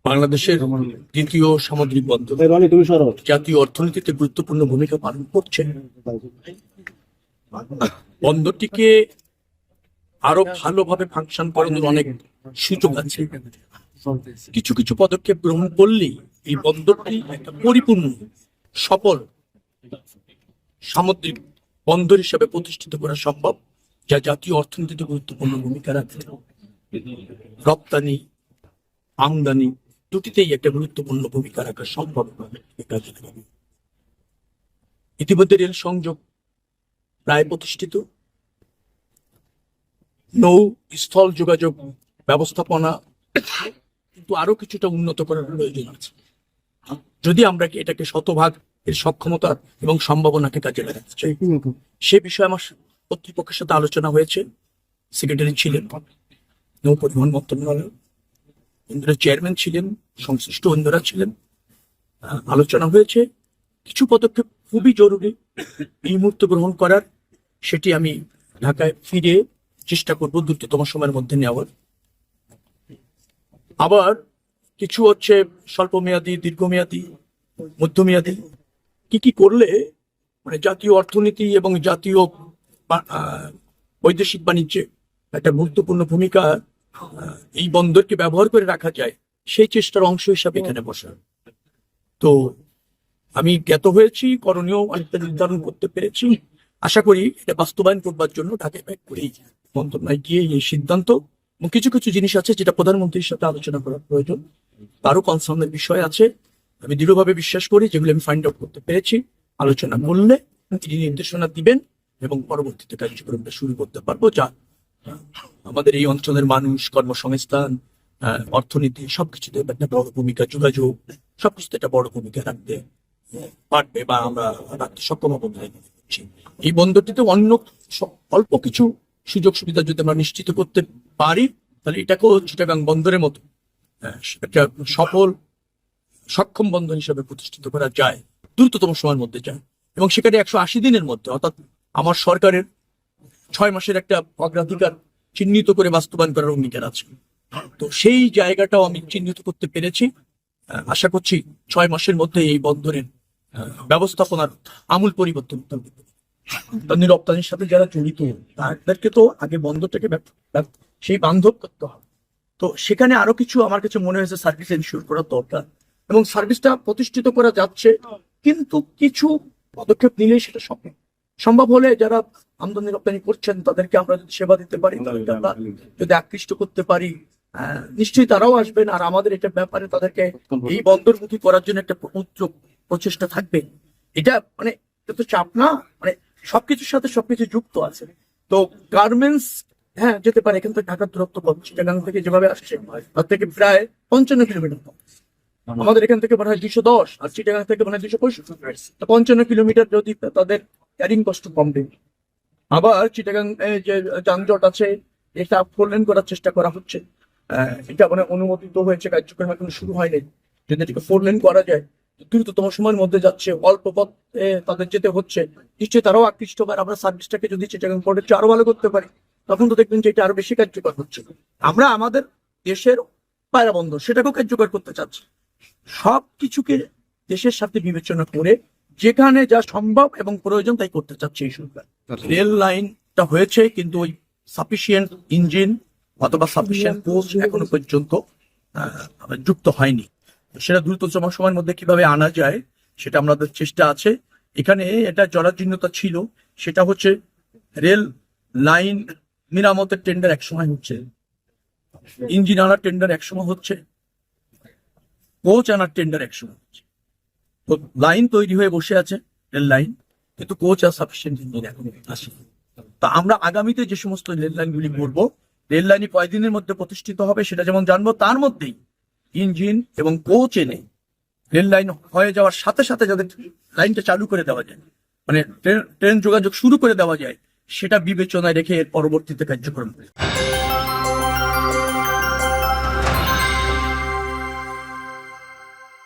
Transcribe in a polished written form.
বাংলাদেশের দ্বিতীয় সামুদ্রিক বন্দর জাতীয় অর্থনীতিতে গুরুত্বপূর্ণ ভূমিকা পালন করছে। বন্দরটিকে আরো ভালোভাবে ফাংশন করানোর অনেক সুযোগ আছে। কিছু কিছু পদক্ষেপ গ্রহণ করলেই এই বন্দরটি একটা পরিপূর্ণ সফল সামুদ্রিক বন্দর হিসেবে প্রতিষ্ঠিত করা সম্ভব, যা জাতীয় অর্থনীতিতে গুরুত্বপূর্ণ ভূমিকা রাখে। রপ্তানি, আমদানি দুটিতেই একটা গুরুত্বপূর্ণ ভূমিকা রাখা সম্ভব। ইতিমধ্যে রেল সংযোগ প্রায় প্রতিষ্ঠিত। নৌ স্থল যোগাযোগ ব্যবস্থাপনা কিন্তু আরো কিছুটা উন্নত করার প্রয়োজন আছে, যদি আমরা এটাকে শতভাগ এর সক্ষমতা এবং সম্ভাবনাকে কাজে লাগাতে চাই। সে বিষয়ে আমার কর্তৃপক্ষের সাথে আলোচনা হয়েছে। সেক্রেটারি ছিলেন নৌ পরিবহন মন্ত্রণালয়, ইন্দ্রের চেয়ারম্যান ছিলেন, সংশ্লিষ্ট অন্যরা ছিলেন। আলোচনা হয়েছে কিছু পদক্ষেপ খুবই জরুরি এই মুহূর্তে গ্রহণ করার। সেটি আমি ঢাকায় ফিরে চেষ্টা করব দ্রুততম সময়ের মধ্যে নেওয়ার। আবার কিছু হচ্ছে স্বল্পমেয়াদী, দীর্ঘমেয়াদী, মধ্যমেয়াদী। কি করলে মানে জাতীয় অর্থনীতি এবং জাতীয় বৈদেশিক বাণিজ্যে একটা গুরুত্বপূর্ণ ভূমিকা এই বন্দরকে ব্যবহার করে রাখা যায়, সেই চেষ্টার অংশ হিসাবে এখানে বসা। তো আমি জ্ঞাত হয়েছি, করণীয় অনেকটা নির্ধারণ করতে পেরেছি। আশা করি এটা বাস্তবায়ন করবার জন্য ঢাকায় ব্যাক করেই মন্ত্রণালয়ে গিয়ে এই সিদ্ধান্ত, এবং কিছু কিছু জিনিস আছে যেটা প্রধানমন্ত্রীর সাথে আলোচনা করার প্রয়োজন, তারও কনসার্নের বিষয় আছে। আমি দৃঢ়ভাবে বিশ্বাস করি যেগুলো আমি ফাইন্ড আউট করতে পেরেছি, আলোচনা করলে তিনি নির্দেশনা দিবেন এবং পরবর্তীতে কার্যক্রমটা শুরু করতে পারবো, যা আমাদের এই অঞ্চলের মানুষ, কর্মসংস্থান, অর্থনীতি সবকিছুতে একটা বড় ভূমিকা, যোগাযোগ সবকিছুতে একটা বড় ভূমিকা রাখতে পারবে বা আমরা রাখতে সক্ষম হবো। এই বন্দরটিতে অন্য অল্প কিছু সুযোগ সুবিধা যদি আমরা নিশ্চিত করতে পারি, তাহলে এটাকেও চিটাগাং বন্দরের মতো একটা সফল সক্ষম বন্দর হিসেবে প্রতিষ্ঠিত করা যায় দ্রুততম সময়ের মধ্যে যায়। এবং সেখানে 180 দিনের মধ্যে, অর্থাৎ আমার সরকারের 6 মাসের একটা অগ্রাধিকার চিহ্নিত করে বাস্তবায়ন করার অঙ্গীকার আছে। তো সেই জায়গাটাও আমি চিহ্নিত করতে পেরেছি। আশা করছি 6 মাসের মধ্যে এই বন্দরের ব্যবস্থাপনার আমূল পরিবর্তন হবে। রপ্তানির সাথে যারা জড়িত তাদেরকে তো আগে বন্দরটাকে সেই বান্ধব করতে হবে। তো সেখানে আরো কিছু আমার কাছে মনে হয়েছে সার্ভিস এনশিওর করা দরকার, এবং সার্ভিসটা প্রতিষ্ঠিত করা যাচ্ছে, কিন্তু কিছু পদক্ষেপ নিলেই সেটা সম্ভব হলে যারা আমদানি রপ্তানি করছেন তাদেরকে আমরা যদি সেবা দিতে পারি, তাদেরকে আমরা যদি আকৃষ্ট করতে পারি, নিশ্চয়ই তারাও আসবেন। আর আমাদের এটা ব্যাপারে তাদেরকে এই বন্দরমুখী করার জন্য একটা প্রচেষ্টা থাকবে। এটা মানে এটা তো চাপ না, মানে সবকিছুর সাথে সবকিছু যুক্ত আছে। তো গার্মেন্টস হ্যাঁ যেতে পারে, এখান থেকে ঢাকার দূরত্ব কম, চিটাগাং থেকে যেভাবে আসছে তার থেকে প্রায় 55 কিলোমিটার কম। আমাদের এখান থেকে মনে হয় 210, আর চিটাগাং থেকে মনে হয় 265। 55 কিলোমিটার যদি তাদের ক্যারিং কষ্ট কমবে। আবার চিটাগাং যে যানজট আছে এটা 4 লেন করার চেষ্টা করা হচ্ছে। এটা মানে অনুমোদিত হয়েছে, কার্যক্রম এখন শুরু হয়নি। যদি এটাকে 4 লেন করা যায়, দ্রুততম সময়ের মধ্যে যাচ্ছে, অল্প পথ তাদের যেতে হচ্ছে, নিশ্চয়ই তারাও আকৃষ্ট হবে। আমরা সার্ভিসটাকে যদি চিটাগাং পোর্টের চেয়ে আরো ভালো করতে পারি, তখন তো দেখবেন যে এটা আরো বেশি কার্যকর হচ্ছে। আমরা আমাদের দেশের পায়রা বন্দর সেটাকেও কার্যকর করতে চাচ্ছি। সব কিছুকে দেশের সাথে বিবেচনা করে যেখানে যা সম্ভব এবং প্রয়োজন তাই করতে চাচ্ছে এই সরকার। রেল লাইনটা হয়েছে, কিন্তু ওই সাফিসিয়েন্ট ইঞ্জিন অথবা সাফিসিয়েন্ট কোচ এখনো পর্যন্ত যুক্ত হয়নি। সেটা দ্রুততম সময়ের মধ্যে কিভাবে আনা যায় সেটা আমাদের চেষ্টা আছে। এখানে এটা জরাজীর্ণতা ছিল, সেটা হচ্ছে রেল লাইন মেরামতের টেন্ডার একসময় হচ্ছে, ইঞ্জিন আনার টেন্ডার একসময় হচ্ছে, কোচ আনার টেন্ডার একসময় হচ্ছে। তো লাইন তৈরি হয়ে বসে আছে রেল লাইন, কিন্তু কোচ আর সাফিসিয়েন্ট ইঞ্জিন এখন আসেনি। তা আমরা আগামীতে যে সমস্ত রেল লাইনগুলি করবো, রেল লাইনই কয়েকদিনের মধ্যে প্রতিষ্ঠিত হবে সেটা যেমন জানবো, তার মধ্যেই ইঞ্জিন এবং কোচ এনে রেল লাইন হয়ে যাওয়ার সাথে সাথে যাদের লাইনটা চালু করে দেওয়া যায়, মানে ট্রেন যোগাযোগ শুরু করে দেওয়া যায়, সেটা বিবেচনায় রেখে এর পরবর্তীতে কার্যক্রম